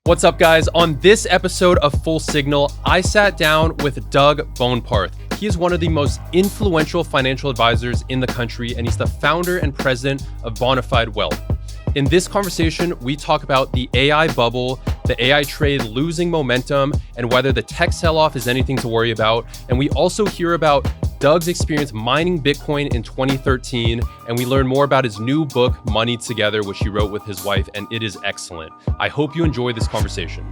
What's up, guys? On this episode of Full Signal, I sat down with Doug Boneparth. He is one of the most influential financial advisors in the country, and he's the founder and president of Fide Wealth. In this conversation, we talk about the AI bubble, the AI trade losing momentum, and whether the tech sell-off is anything to worry about. And we also hear about Doug's experience mining Bitcoin in 2013, and we learn more about his new book, Money Together, which he wrote with his wife, and it is excellent. I hope you enjoy this conversation.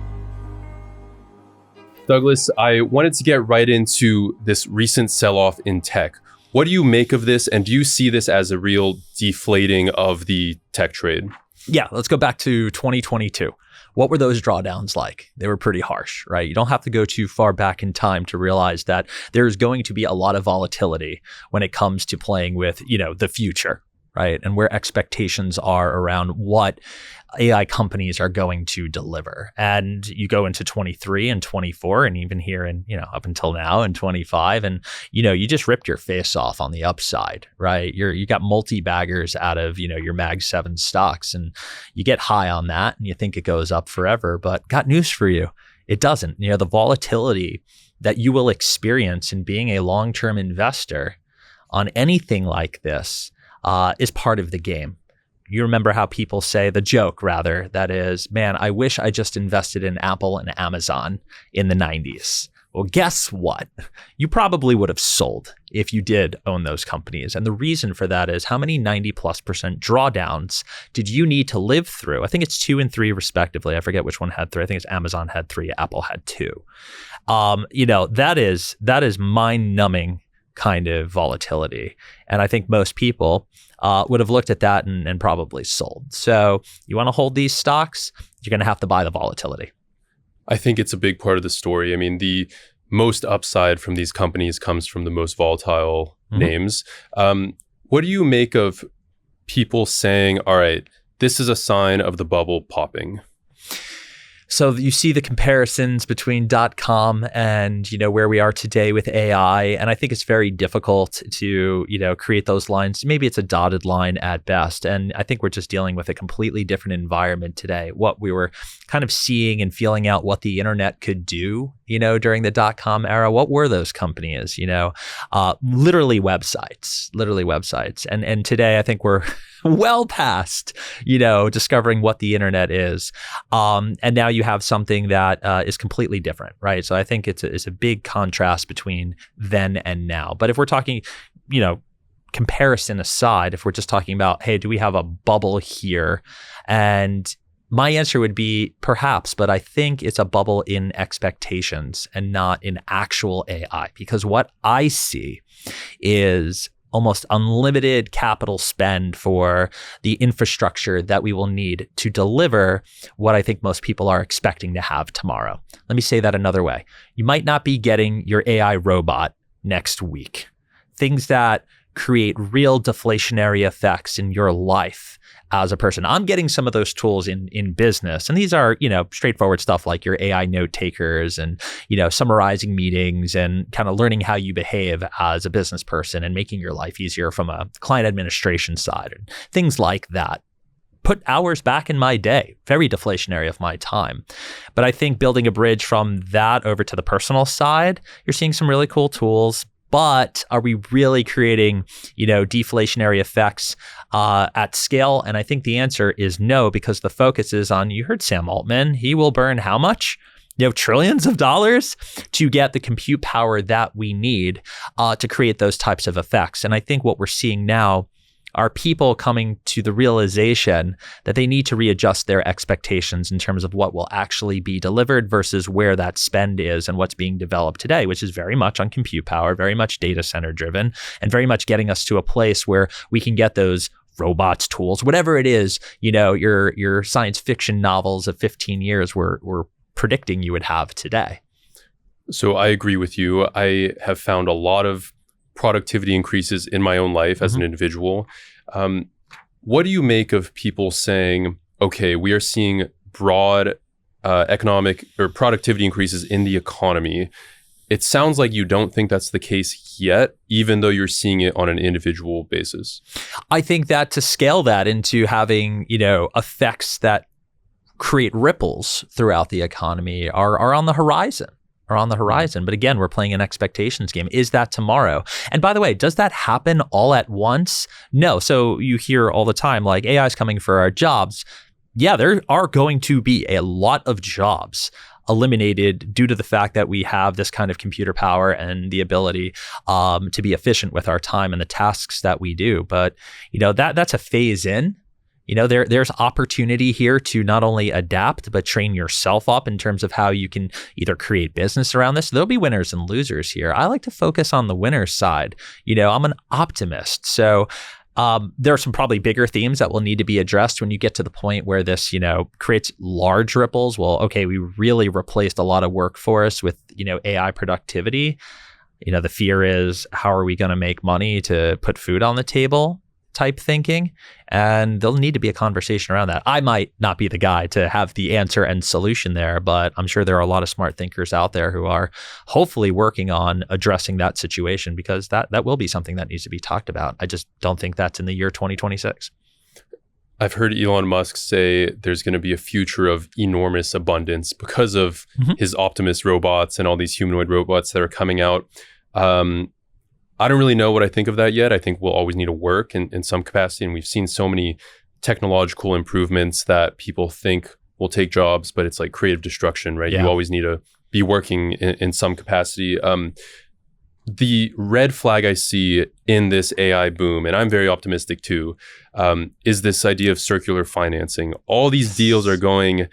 Douglas, I wanted to get right into this recent sell-off in tech. What do you make of this, and do you see this as a real deflating of the tech trade? Yeah, let's go back to 2022. What were those drawdowns like? They were pretty harsh, right? You don't have to go too far back in time to realize that there's going to be a lot of volatility when it comes to playing with, the future, right? And where expectations are around what AI companies are going to deliver. And you go into 23 and 24 and even here in, up until now in 25 and, you just ripped your face off on the upside, right? You got multi-baggers out of, your Mag 7 stocks and you get high on that and you think it goes up forever, but got news for you. It doesn't. The volatility that you will experience in being a long-term investor on anything like this is part of the game. You remember how people say, the joke rather, that is, man, I wish I just invested in Apple and Amazon in the 90s. Well, guess what? You probably would have sold if you did own those companies. And the reason for that is how many 90+% drawdowns did you need to live through? I think it's 2 and 3 respectively. I forget which one had 3. I think it's Amazon had 3, Apple had 2. That is mind-numbing kind of volatility. And I think most people would have looked at that and probably sold. So you want to hold these stocks, you're going to have to buy the volatility. I think it's a big part of the story. I mean, the most upside from these companies comes from the most volatile names. What do you make of people saying, all right, this is a sign of the bubble popping? So you see the comparisons between .com and, where we are today with AI. And I think it's very difficult to, create those lines. Maybe it's a dotted line at best. And I think we're just dealing with a completely different environment today. What we were kind of seeing and feeling out what the internet could do, during the .com era. What were those companies? Literally websites. And today I think we're well past, discovering what the internet is. And now you have something that is completely different, right? So I think it's a big contrast between then and now. But if we're talking, comparison aside, if we're just talking about, hey, do we have a bubble here? And my answer would be perhaps, but I think it's a bubble in expectations and not in actual AI, because what I see is almost unlimited capital spend for the infrastructure that we will need to deliver what I think most people are expecting to have tomorrow. Let me say that another way. You might not be getting your AI robot next week. Things that create real deflationary effects in your life as a person. I'm getting some of those tools in business. And these are, straightforward stuff like your AI note takers and, summarizing meetings and kind of learning how you behave as a business person and making your life easier from a client administration side and things like that. Put hours back in my day, very deflationary of my time. But I think building a bridge from that over to the personal side, you're seeing some really cool tools. But are we really creating, deflationary effects at scale? And I think the answer is no, because the focus is on, you heard Sam Altman, he will burn how much? Trillions of dollars to get the compute power that we need to create those types of effects. And I think what we're seeing now are people coming to the realization that they need to readjust their expectations in terms of what will actually be delivered versus where that spend is and what's being developed today, which is very much on compute power, very much data center driven, and very much getting us to a place where we can get those robots, tools, whatever it is, your science fiction novels of 15 years were predicting you would have today. So I agree with you. I have found a lot of productivity increases in my own life as an individual. What do you make of people saying, okay, we are seeing broad economic or productivity increases in the economy? It sounds like you don't think that's the case yet, even though you're seeing it on an individual basis. I think that to scale that into having, effects that create ripples throughout the economy are on the horizon. But again, we're playing an expectations game. Is that tomorrow? And by the way, does that happen all at once? No. So you hear all the time, like, AI is coming for our jobs. Yeah, there are going to be a lot of jobs eliminated due to the fact that we have this kind of computer power and the ability to be efficient with our time and the tasks that we do. But, that's a phase in. There's opportunity here to not only adapt, but train yourself up in terms of how you can either create business around this. There'll be winners and losers here. I like to focus on the winner's side. I'm an optimist. So there are some probably bigger themes that will need to be addressed when you get to the point where this, creates large ripples. Well, okay, we really replaced a lot of workforce with, AI productivity. The fear is, how are we going to make money to put food on the table? Type thinking, and there'll need to be a conversation around that. I might not be the guy to have the answer and solution there, but I'm sure there are a lot of smart thinkers out there who are hopefully working on addressing that situation, because that will be something that needs to be talked about. I just don't think that's in the year 2026. I've heard Elon Musk say there's going to be a future of enormous abundance because of his Optimus robots and all these humanoid robots that are coming out. I don't really know what I think of that yet. I think we'll always need to work in some capacity. And we've seen so many technological improvements that people think will take jobs, but it's like creative destruction, right? Yeah. You always need to be working in some capacity. The red flag I see in this AI boom, and I'm very optimistic too, is this idea of circular financing. All these deals are going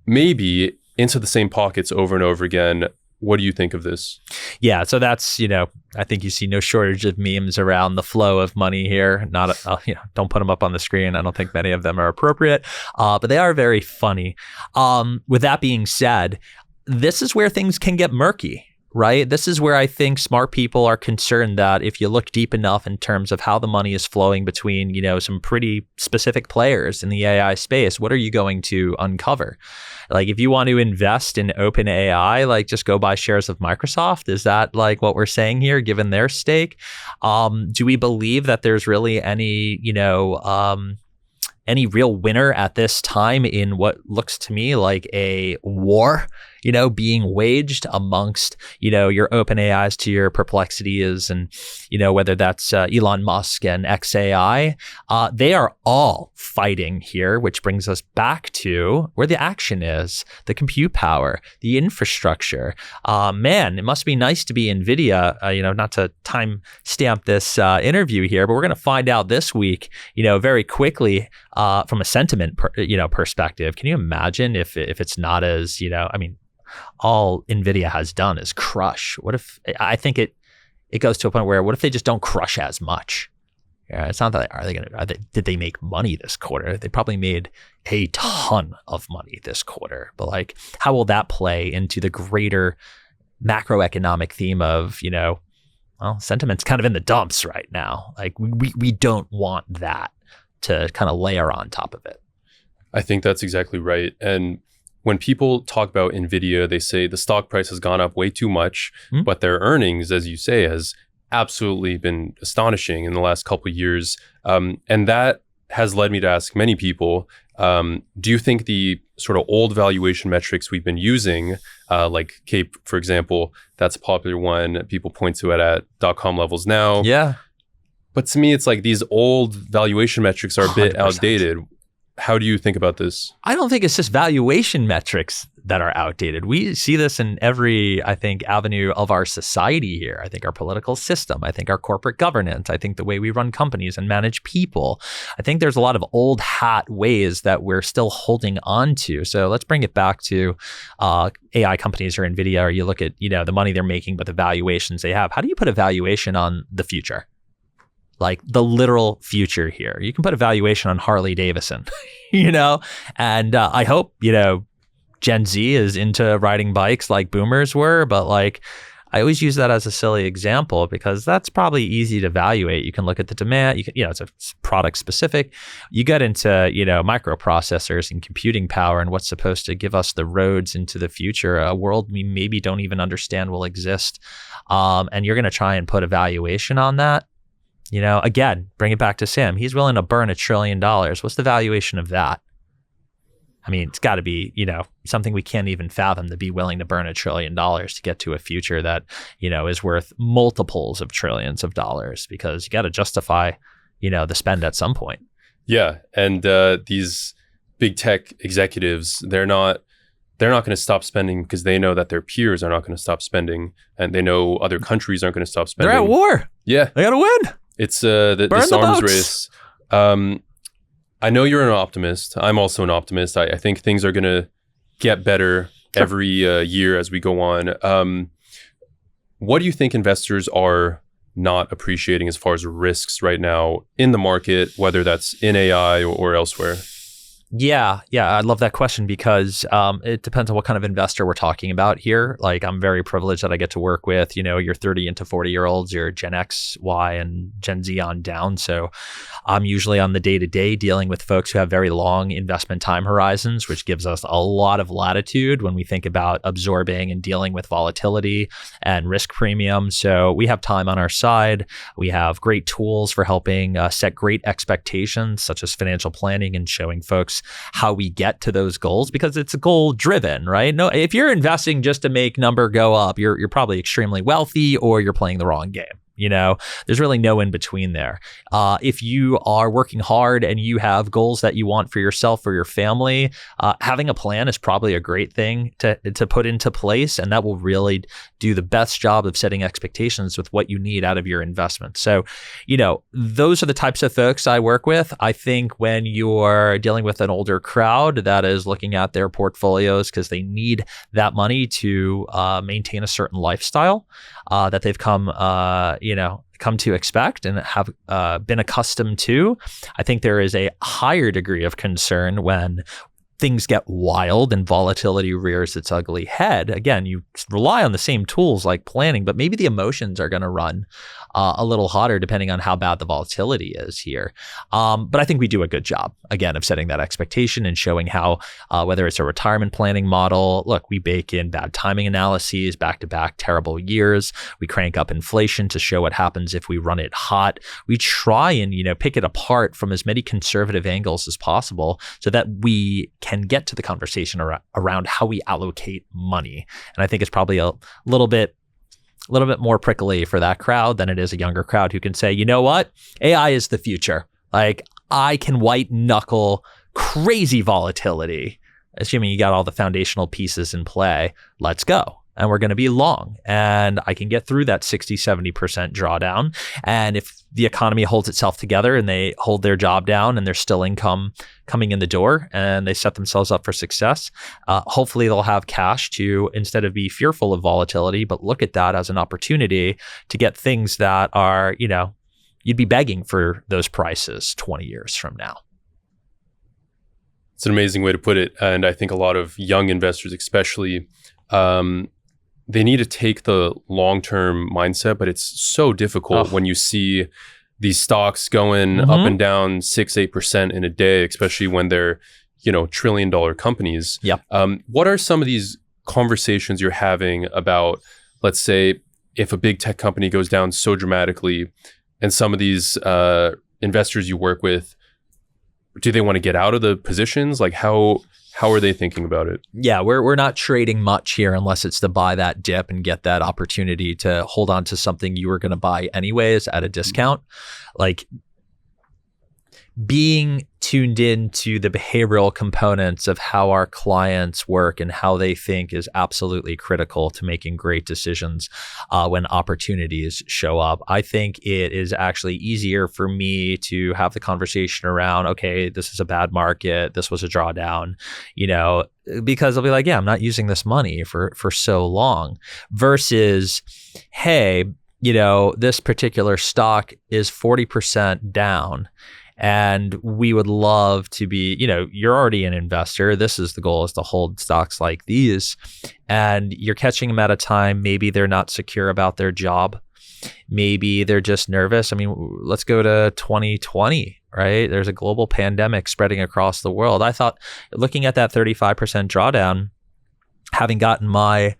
maybe into the same pockets over and over again. What do you think of this? Yeah, so that's, I think you see no shortage of memes around the flow of money here. Don't put them up on the screen. I don't think many of them are appropriate, but they are very funny. With that being said, this is where things can get murky, right? This is where I think smart people are concerned that if you look deep enough in terms of how the money is flowing between, some pretty specific players in the AI space, what are you going to uncover? Like, if you want to invest in OpenAI, like, just go buy shares of Microsoft. Is that like what we're saying here, given their stake? Do we believe that there's really any real winner at this time in what looks to me like a war, being waged amongst, your OpenAIs to your Perplexities and, whether that's Elon Musk and XAI, they are all fighting here, which brings us back to where the action is, the compute power, the infrastructure. Man, it must be nice to be NVIDIA, not to time stamp this interview here, but we're going to find out this week, very quickly from a sentiment, perspective. Can you imagine if it's not as, all NVIDIA has done is crush. What if, I think it goes to a point where, what if they just don't crush as much? Yeah, it's not that, did they make money this quarter? They probably made a ton of money this quarter, but like, how will that play into the greater macroeconomic theme of, sentiment's kind of in the dumps right now. Like, we don't want that to kind of layer on top of it. I think that's exactly right. And when people talk about NVIDIA, they say the stock price has gone up way too much, but their earnings, as you say, has absolutely been astonishing in the last couple of years. And that has led me to ask many people, do you think the sort of old valuation metrics we've been using, like CAPE, for example, that's a popular one, people point to it at .com levels now. Yeah. But to me, it's like these old valuation metrics are a bit 100%. Outdated. How do you think about this? I don't think it's just valuation metrics that are outdated. We see this in every, I think, avenue of our society here. I think our political system, I think our corporate governance, I think the way we run companies and manage people. I think there's a lot of old hat ways that we're still holding on to. So let's bring it back to AI companies or NVIDIA, or you look at, the money they're making, but the valuations they have. How do you put a valuation on the future? Like the literal future here. You can put a valuation on Harley Davidson, and I hope, Gen Z is into riding bikes like boomers were, but like, I always use that as a silly example because that's probably easy to evaluate. You can look at the demand, it's a product specific. You get into, microprocessors and computing power and what's supposed to give us the roads into the future, a world we maybe don't even understand will exist. And you're going to try and put a valuation on that. Again, bring it back to Sam. He's willing to burn $1 trillion. What's the valuation of that? I mean, it's got to be, something we can't even fathom, to be willing to burn $1 trillion to get to a future that, is worth multiples of trillions of dollars, because you got to justify, the spend at some point. Yeah. And these big tech executives, they're not going to stop spending because they know that their peers are not going to stop spending, and they know other countries aren't going to stop spending. They're at war. Yeah. They got to win. It's this arms race. I know you're an optimist. I'm also an optimist. I think things are going to get better every year as we go on. What do you think investors are not appreciating as far as risks right now in the market, whether that's in AI or elsewhere? Yeah, I love that question, because it depends on what kind of investor we're talking about here. Like, I'm very privileged that I get to work with, your 30 into 40-year-olds, your Gen X, Y, and Gen Z on down. So I'm usually on the day-to-day dealing with folks who have very long investment time horizons, which gives us a lot of latitude when we think about absorbing and dealing with volatility and risk premium. So we have time on our side. We have great tools for helping set great expectations, such as financial planning and showing folks how we get to those goals, because it's goal driven, right? No, if you're investing just to make number go up, you're probably extremely wealthy, or you're playing the wrong game. There's really no in between there. If you are working hard and you have goals that you want for yourself or your family, having a plan is probably a great thing to put into place, and that will really do the best job of setting expectations with what you need out of your investment. So, those are the types of folks I work with. I think when you're dealing with an older crowd that is looking at their portfolios because they need that money to maintain a certain lifestyle that they've come to expect and have been accustomed to, I think there is a higher degree of concern when things get wild and volatility rears its ugly head. Again, you rely on the same tools like planning, but maybe the emotions are going to run a little hotter depending on how bad the volatility is here. But I think we do a good job, again, of setting that expectation and showing how, whether it's a retirement planning model, look, we bake in bad timing analyses, back-to-back terrible years. We crank up inflation to show what happens if we run it hot. We try and, pick it apart from as many conservative angles as possible so that we can get to the conversation around how we allocate money. And I think it's probably a little bit more prickly for that crowd than it is a younger crowd who can say, you know what? AI is the future. Like, I can white knuckle crazy volatility, assuming you got all the foundational pieces in play. Let's go. And we're going to be long. And I can get through that 60, 70% drawdown. And if the economy holds itself together and they hold their job down and there's still income coming in the door and they set themselves up for success, hopefully they'll have cash to, instead of be fearful of volatility, but look at that as an opportunity to get things that are, you'd be begging for those prices 20 years from now. It's an amazing way to put it. And I think a lot of young investors, especially, they need to take the long-term mindset, but it's so difficult when you see these stocks going up and down 6-8% in a day, especially when they're, trillion-dollar companies. Yep. What are some of these conversations you're having about, let's say, if a big tech company goes down so dramatically, and some of these investors you work with, do they want to get out of the positions? Like, how are they thinking about it? Yeah, we're not trading much here unless it's to buy that dip and get that opportunity to hold on to something you were going to buy anyways at a discount. Like, being tuned into the behavioral components of how our clients work and how they think is absolutely critical to making great decisions when opportunities show up. I think it is actually easier for me to have the conversation around, okay, this is a bad market, this was a drawdown, because I'll be like, yeah, I'm not using this money for so long, versus, hey, this particular stock is 40% down. And we would love to be, you're already an investor. This is the goal, is to hold stocks like these. And you're catching them at a time, maybe they're not secure about their job. Maybe they're just nervous. I mean, let's go to 2020, right? There's a global pandemic spreading across the world. I thought, looking at that 35% drawdown, having gotten my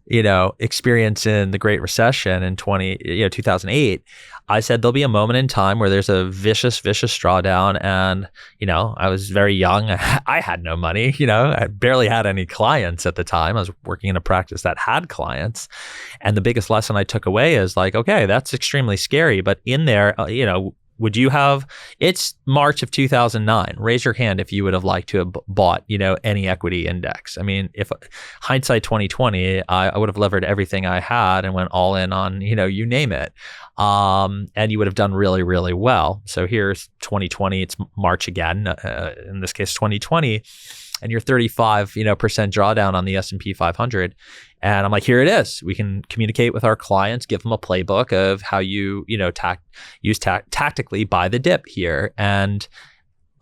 experience in the Great Recession in 2008, I said there'll be a moment in time where there's a vicious drawdown. And, I was very young. I had no money, I barely had any clients at the time. I was working in a practice that had clients. And the biggest lesson I took away is like, okay, that's extremely scary. But in there, would you have, it's March of 2009. Raise your hand if you would have liked to have bought, any equity index. I mean, if hindsight 2020, I would have levered everything I had and went all in on, you name it. And you would have done really, really well. So here's 2020, it's March again, in this case, 2020, and you're 35, percent drawdown on the S&P 500. And I'm like, here it is. We can communicate with our clients, give them a playbook of how you, tactically buy the dip here. And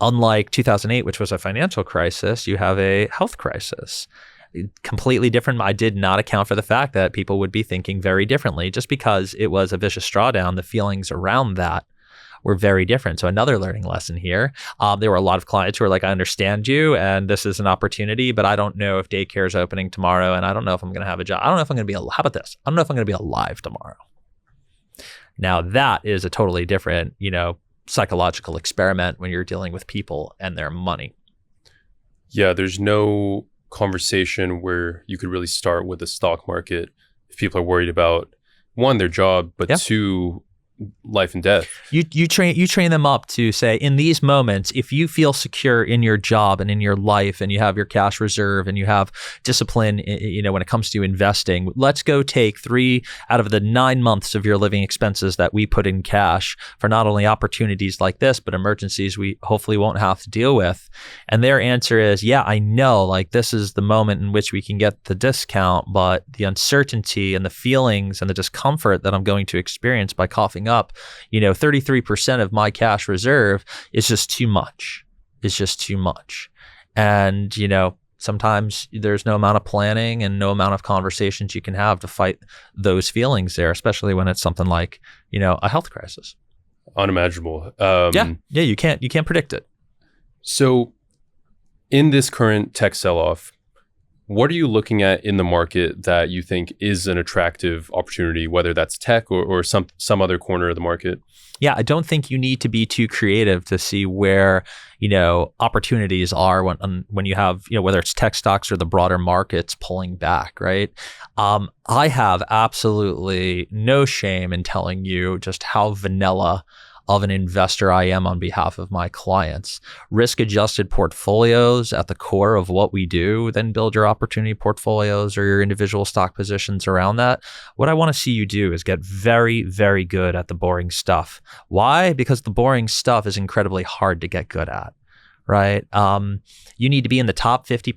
unlike 2008, which was a financial crisis, you have a health crisis. Completely different. I did not account for the fact that people would be thinking very differently. Just because it was a vicious drawdown, the feelings around that were very different. So another learning lesson here. There were a lot of clients who were like, I understand you, and this is an opportunity, but I don't know if daycare is opening tomorrow, and I don't know if I'm going to have a job. I don't know if I'm going to be, how about this? I don't know if I'm going to be alive tomorrow. Now that is a totally different, psychological experiment when you're dealing with people and their money. Yeah, there's no conversation where you could really start with the stock market if people are worried about, one, their job, but two, life and death. You train them up to say, in these moments, if you feel secure in your job and in your life, and you have your cash reserve and you have discipline, when it comes to investing, let's go take 3 out of the 9 months of your living expenses that we put in cash for not only opportunities like this, but emergencies we hopefully won't have to deal with. And their answer is, yeah, I know, like this is the moment in which we can get the discount, but the uncertainty and the feelings and the discomfort that I'm going to experience by coughing up, 33% of my cash reserve is just too much. It's just too much. And, sometimes there's no amount of planning and no amount of conversations you can have to fight those feelings there, especially when it's something like, a health crisis. Unimaginable. Yeah, you can't predict it. So in this current tech sell-off, what are you looking at in the market that you think is an attractive opportunity, whether that's tech or some other corner of the market? Yeah, I don't think you need to be too creative to see where, opportunities are when you have, whether it's tech stocks or the broader markets pulling back, right? I have absolutely no shame in telling you just how vanilla of an investor I am on behalf of my clients. Risk-adjusted portfolios at the core of what we do, then build your opportunity portfolios or your individual stock positions around that. What I want to see you do is get very, very good at the boring stuff. Why? Because the boring stuff is incredibly hard to get good at. Right? You need to be in the top 50,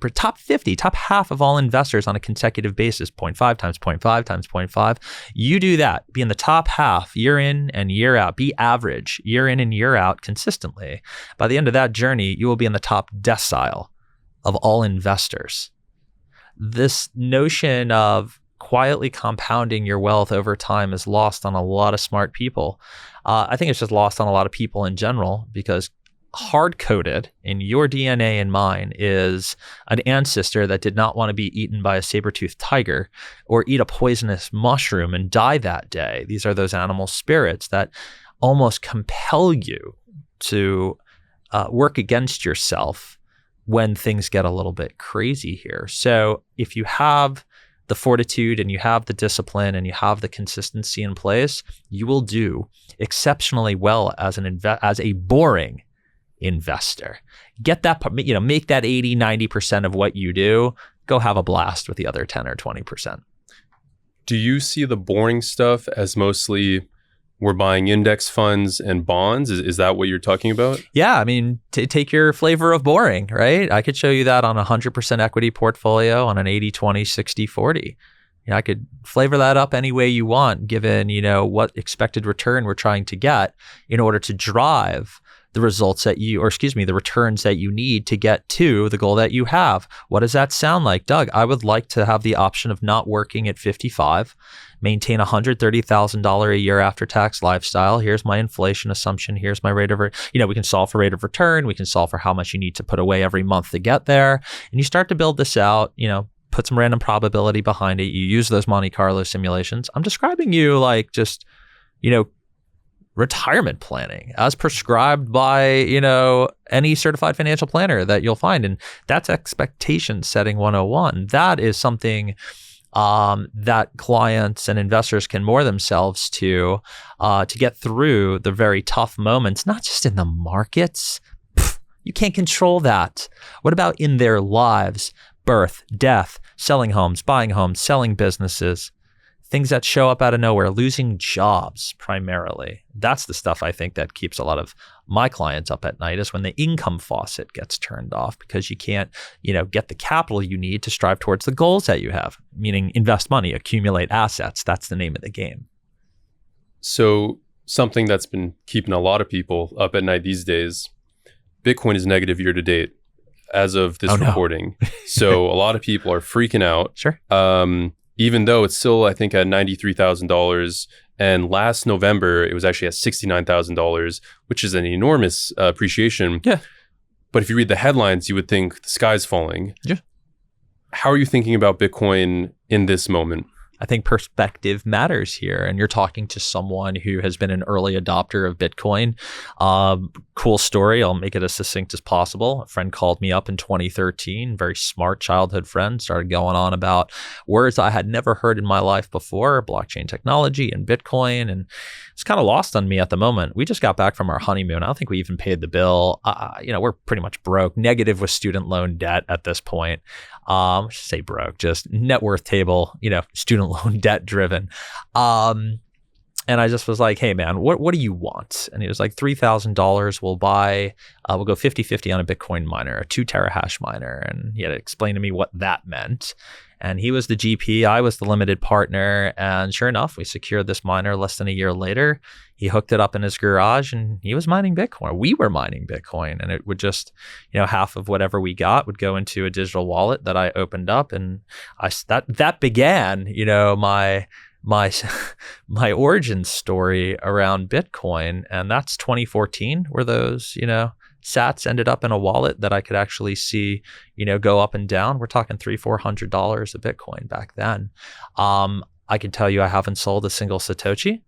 top half of all investors on a consecutive basis, 0.5 times 0.5 times 0.5. You do that, be in the top half year in and year out, be average year in and year out consistently. By the end of that journey, you will be in the top decile of all investors. This notion of quietly compounding your wealth over time is lost on a lot of smart people. I think it's just lost on a lot of people in general because hard-coded in your DNA and mine is an ancestor that did not want to be eaten by a saber-toothed tiger or eat a poisonous mushroom and die that day. These are those animal spirits that almost compel you to work against yourself when things get a little bit crazy here. So if you have the fortitude and you have the discipline and you have the consistency in place, you will do exceptionally well as a boring investor. Get that, make that 80, 90% of what you do, go have a blast with the other 10 or 20%. Do you see the boring stuff as mostly we're buying index funds and bonds? Is that what you're talking about? Yeah. I mean, take your flavor of boring, right? I could show you that on a 100% equity portfolio on an 80, 20, 60, 40. I could flavor that up any way you want, given, what expected return we're trying to get in order to drive the results that the returns that you need to get to the goal that you have. What does that sound like? Doug, I would like to have the option of not working at 55, maintain $130,000 a year after tax lifestyle. Here's my inflation assumption. Here's my rate of, we can solve for rate of return. We can solve for how much you need to put away every month to get there. And you start to build this out, put some random probability behind it. You use those Monte Carlo simulations. I'm describing you like just, retirement planning as prescribed by, any certified financial planner that you'll find. And that's expectation setting 101. That is something that clients and investors can moor themselves to get through the very tough moments, not just in the markets. You can't control that. What about in their lives? Birth, death, selling homes, buying homes, selling businesses, things that show up out of nowhere, losing jobs primarily. That's the stuff I think that keeps a lot of my clients up at night, is when the income faucet gets turned off because you can't, get the capital you need to strive towards the goals that you have, meaning invest money, accumulate assets. That's the name of the game. So something that's been keeping a lot of people up at night these days, Bitcoin is negative year to date as of this recording. So a lot of people are freaking out. Sure. Even though it's still, I think, at $93,000. And last November, it was actually at $69,000, which is an enormous appreciation. Yeah. But if you read the headlines, you would think the sky's falling. Yeah. How are you thinking about Bitcoin in this moment? I think perspective matters here. And you're talking to someone who has been an early adopter of Bitcoin. Cool story. I'll make it as succinct as possible. A friend called me up in 2013, very smart childhood friend, started going on about words I had never heard in my life before, blockchain technology and Bitcoin. And it's kind of lost on me at the moment. We just got back from our honeymoon. I don't think we even paid the bill. We're pretty much broke, negative with student loan debt at this point. I should say broke, just net worth table, student loan debt driven. And I just was like, hey man, what do you want? And he was like, $3,000 we'll go 50-50 on a Bitcoin miner, a 2 terahash miner. And he had to explain to me what that meant. And he was the GP, I was the limited partner. And sure enough, we secured this miner less than a year later. He hooked it up in his garage and he was mining Bitcoin. We were mining Bitcoin, and it would just, half of whatever we got would go into a digital wallet that I opened up. And that began, my origin story around Bitcoin. And that's 2014, where those, sats ended up in a wallet that I could actually see, go up and down. We're talking $300-$400 a Bitcoin back then. I can tell you I haven't sold a single Satoshi.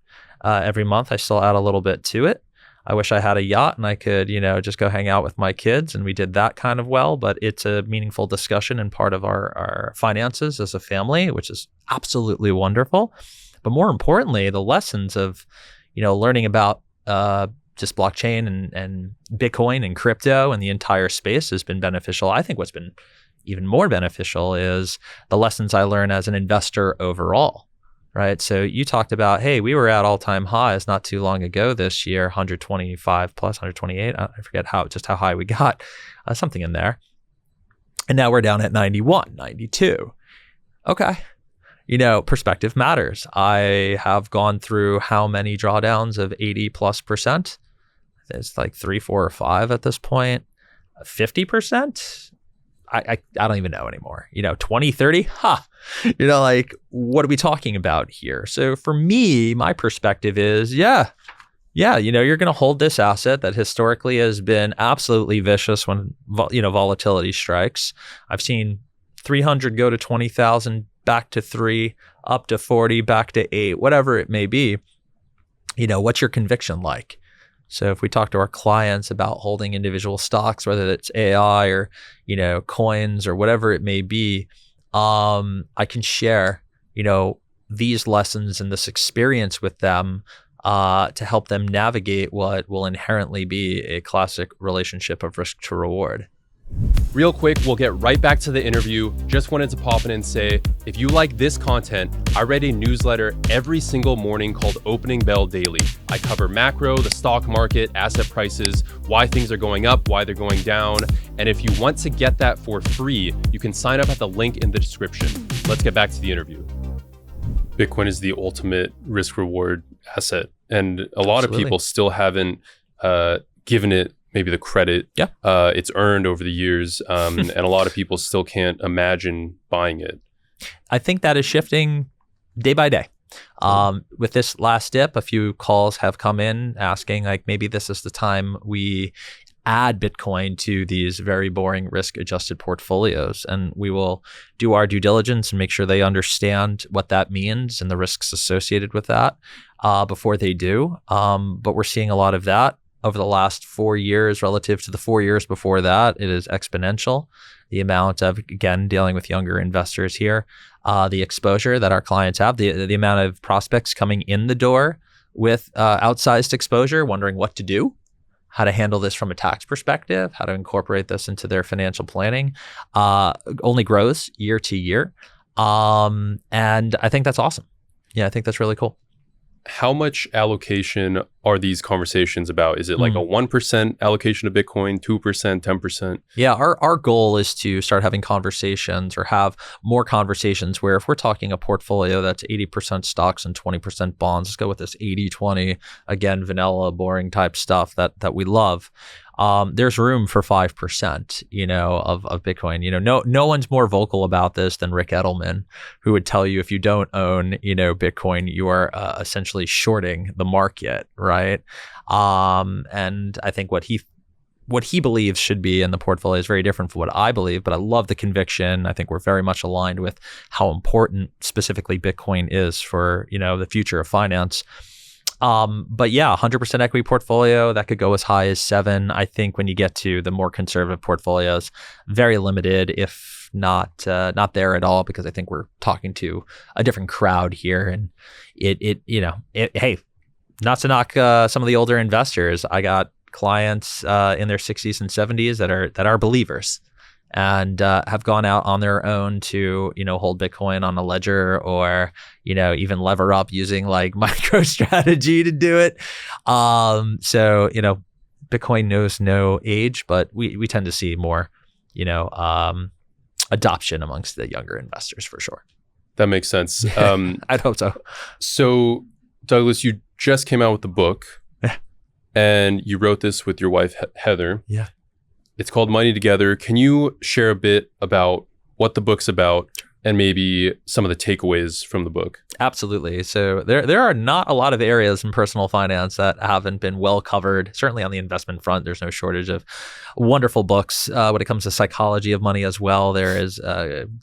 Every month I still add a little bit to it. I wish I had a yacht and I could, just go hang out with my kids, and we did that kind of well, but it's a meaningful discussion and part of our finances as a family, which is absolutely wonderful. But more importantly, the lessons of, learning about just blockchain and Bitcoin and crypto and the entire space has been beneficial. I think what's been even more beneficial is the lessons I learn as an investor overall, right? So you talked about, hey, we were at all-time highs not too long ago this year, 125 plus, 128. I forget how high we got, something in there. And now we're down at 91, 92. Okay. Perspective matters. I have gone through how many drawdowns of 80+%? It's like 3, 4, or 5 at this point. 50%? I don't even know anymore. 20, 30? What are we talking about here? So for me, my perspective is, you're going to hold this asset that historically has been absolutely vicious when, volatility strikes. I've seen 300 go to 20,000, back to 3, up to 40, back to 8, whatever it may be. What's your conviction like? So if we talk to our clients about holding individual stocks, whether it's AI or, coins or whatever it may be, I can share, these lessons and this experience with them to help them navigate what will inherently be a classic relationship of risk to reward. Real quick, we'll get right back to the interview. Just wanted to pop in and say, if you like this content, I write a newsletter every single morning called Opening Bell Daily. I cover macro, the stock market, asset prices, why things are going up, why they're going down. And if you want to get that for free, you can sign up at the link in the description. Let's get back to the interview. Bitcoin is the ultimate risk reward asset. And a lot of people still haven't given it maybe the credit it's earned over the years. And a lot of people still can't imagine buying it. I think that is shifting day by day. With this last dip, a few calls have come in asking maybe this is the time we add Bitcoin to these very boring risk-adjusted portfolios. And we will do our due diligence and make sure they understand what that means and the risks associated with that. before they do. But we're seeing a lot of that over the last 4 years relative to the 4 years before that. It is exponential. The amount of, again, dealing with younger investors here, the exposure that our clients have, the amount of prospects coming in the door with outsized exposure, wondering what to do, how to handle this from a tax perspective, how to incorporate this into their financial planning, only grows year to year. And I think that's awesome. Yeah, I think that's really cool. How much allocation are these conversations about? Is it like a 1% allocation to Bitcoin, 2%, 10%? Yeah, our goal is to start having conversations or have more conversations where if we're talking a portfolio that's 80% stocks and 20% bonds, let's go with this 80-20, again, vanilla, boring type stuff that we love. There's room for 5%, of Bitcoin. No one's more vocal about this than Rick Edelman, who would tell you if you don't own, Bitcoin, you are essentially shorting the market, right? And I think what he believes should be in the portfolio is very different from what I believe, but I love the conviction. I think we're very much aligned with how important specifically Bitcoin is for, the future of finance. But yeah, 100% equity portfolio that could go as high as 7. I think when you get to the more conservative portfolios, very limited, if not there at all, because I think we're talking to a different crowd here. And hey, not to knock some of the older investors. I got clients in their 60s and 70s that are believers and have gone out on their own to, hold Bitcoin on a ledger or, even lever up using like MicroStrategy to do it. So, Bitcoin knows no age, but we tend to see more, adoption amongst the younger investors for sure. That makes sense. I'd hope so. So, Douglas, you just came out with the book and you wrote this with your wife, Heather. Yeah. It's called Money Together. Can you share a bit about what the book's about and maybe some of the takeaways from the book? Absolutely. So there are not a lot of areas in personal finance that haven't been well covered. Certainly on the investment front, there's no shortage of wonderful books. When it comes to psychology of money as well, there is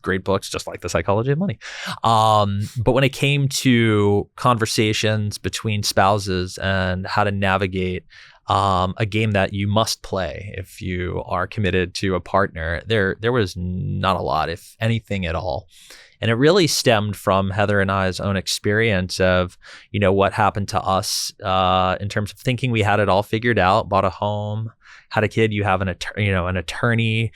great books just like The Psychology of Money. But when it came to conversations between spouses and how to navigate a game that you must play if you are committed to a partner, there was not a lot, if anything at all. And it really stemmed from Heather and I's own experience of, what happened to us in terms of thinking we had it all figured out, bought a home, had a kid, you have an attorney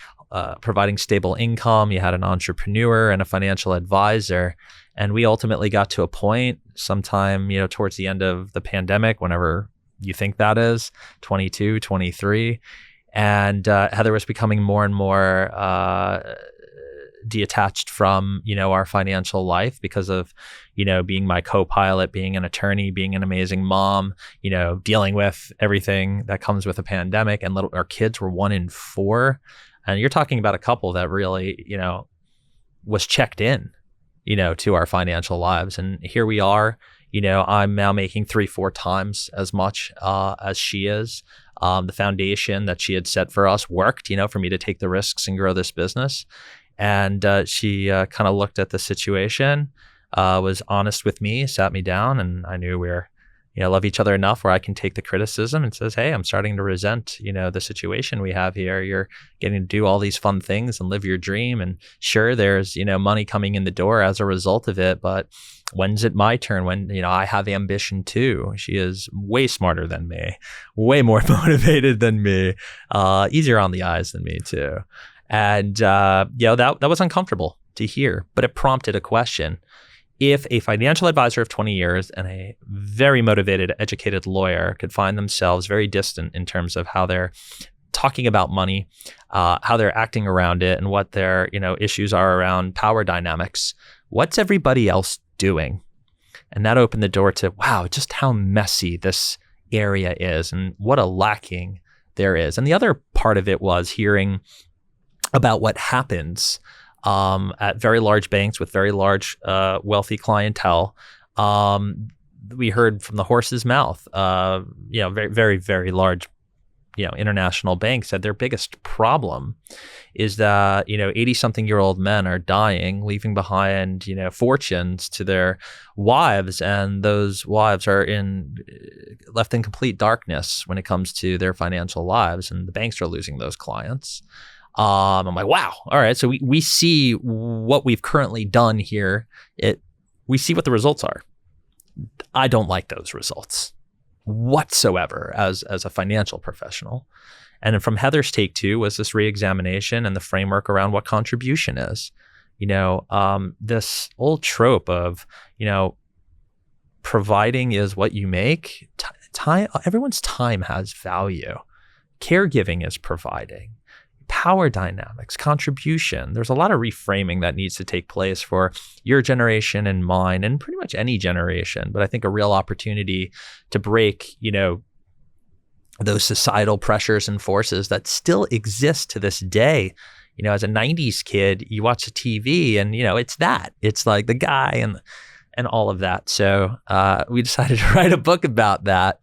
providing stable income, you had an entrepreneur and a financial advisor. And we ultimately got to a point sometime, towards the end of the pandemic, whenever you think that is, 22, 23. And Heather was becoming more and more detached from, our financial life because of, being my co-pilot, being an attorney, being an amazing mom, dealing with everything that comes with a pandemic. And our kids were 1 and 4. And you're talking about a couple that really, was checked in, to our financial lives. And here we are. I'm now making 3-4 times as much as she is. The foundation that she had set for us worked, for me to take the risks and grow this business. And she kind of looked at the situation, was honest with me, sat me down, and I knew we're, love each other enough where I can take the criticism and says, hey, I'm starting to resent, the situation we have here. You're getting to do all these fun things and live your dream. And sure, there's, money coming in the door as a result of it, but when's it my turn? When, I have ambition too. She is way smarter than me, way more motivated than me, easier on the eyes than me too. And, that was uncomfortable to hear, but it prompted a question. If a financial advisor of 20 years and a very motivated, educated lawyer could find themselves very distant in terms of how they're talking about money, how they're acting around it, and what their, issues are around power dynamics, what's everybody else doing? And that opened the door to, wow, just how messy this area is and what a lacking there is. And the other part of it was hearing about what happens at very large banks with very large wealthy clientele. We heard from the horse's mouth, very, very, very large international bank said their biggest problem is that 80-something-year-old men are dying, leaving behind fortunes to their wives, and those wives are left in complete darkness when it comes to their financial lives, and the banks are losing those clients. I'm like, wow, all right. So we see what we've currently done here. We see what the results are. I don't like those results whatsoever as a financial professional. And then from Heather's take two was this reexamination and the framework around what contribution is. This old trope of, providing is what you make. Time, everyone's time has value. Caregiving is providing. Power dynamics, contribution. There's a lot of reframing that needs to take place for your generation and mine and pretty much any generation. But I think a real opportunity to break, those societal pressures and forces that still exist to this day. As a 90s kid, you watch the TV and, it's like the guy and all of that. So we decided to write a book about that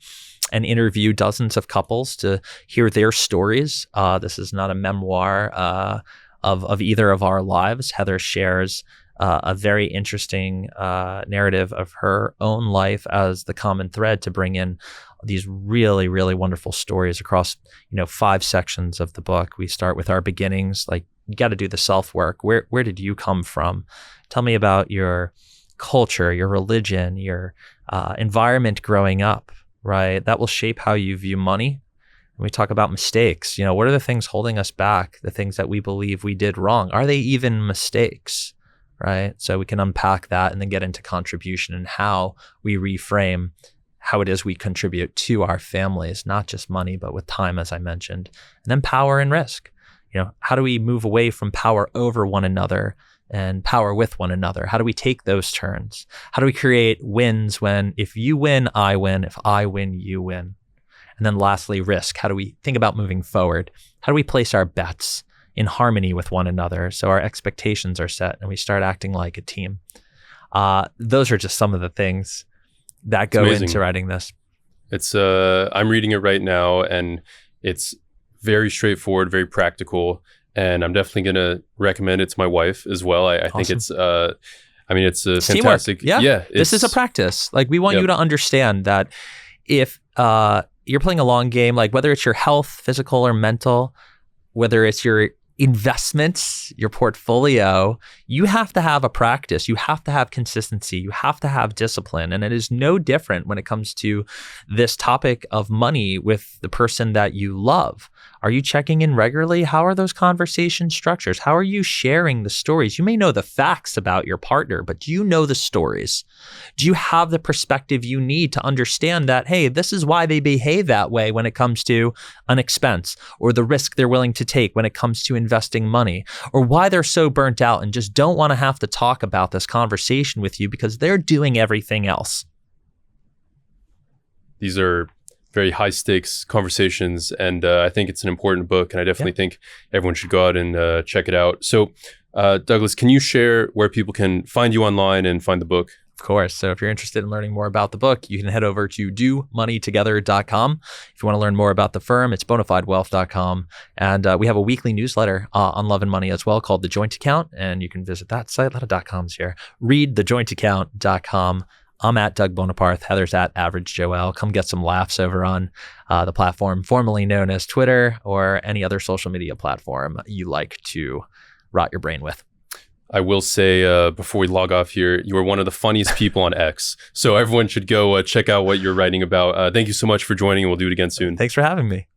and interview dozens of couples to hear their stories. This is not a memoir of either of our lives. Heather shares a very interesting narrative of her own life as the common thread to bring in these really, really wonderful stories across 5 sections of the book. We start with our beginnings, like you got to do the self-work. Where did you come from? Tell me about your culture, your religion, your environment growing up. Right? That will shape how you view money. We talk about mistakes. What are the things holding us back? The things that we believe we did wrong. Are they even mistakes? Right? So we can unpack that and then get into contribution and how we reframe how it is we contribute to our families, not just money, but with time, as I mentioned. And then power and risk. How do we move away from power over one another and power with one another? How do we take those turns? How do we create wins when if you win, I win, if I win, you win? And then lastly, risk. How do we think about moving forward? How do we place our bets in harmony with one another so our expectations are set and we start acting like a team? Those are just some of the things that go into writing this. It's I'm reading it right now and it's very straightforward, very practical. And I'm definitely going to recommend it to my wife as well. I think it's, it's a fantastic. Teamwork. Yeah. This is a practice. Like we want you to understand that if you're playing a long game, like whether it's your health, physical or mental, whether it's your investments, your portfolio, you have to have a practice. You have to have consistency. You have to have discipline. And it is no different when it comes to this topic of money with the person that you love. Are you checking in regularly? How are those conversation structures? How are you sharing the stories? You may know the facts about your partner, but do you know the stories? Do you have the perspective you need to understand that, hey, this is why they behave that way when it comes to an expense or the risk they're willing to take when it comes to investing money, or why they're so burnt out and just don't want to have to talk about this conversation with you because they're doing everything else. These are very high stakes conversations. And I think it's an important book. And I definitely think everyone should go out and check it out. So Douglas, can you share where people can find you online and find the book? Of course. So if you're interested in learning more about the book, you can head over to domoneytogether.com. If you want to learn more about the firm, it's bonefidewealth.com. And we have a weekly newsletter on love and money as well called The Joint Account. And you can visit that site. A lot of .coms here. Read thejointaccount.com. I'm at Doug Boneparth. Heather's at Average Joelle. Come get some laughs over on the platform formerly known as Twitter or any other social media platform you like to rot your brain with. I will say before we log off here, you are one of the funniest people on X. So everyone should go check out what you're writing about. Thank you so much for joining, and we'll do it again soon. Thanks for having me.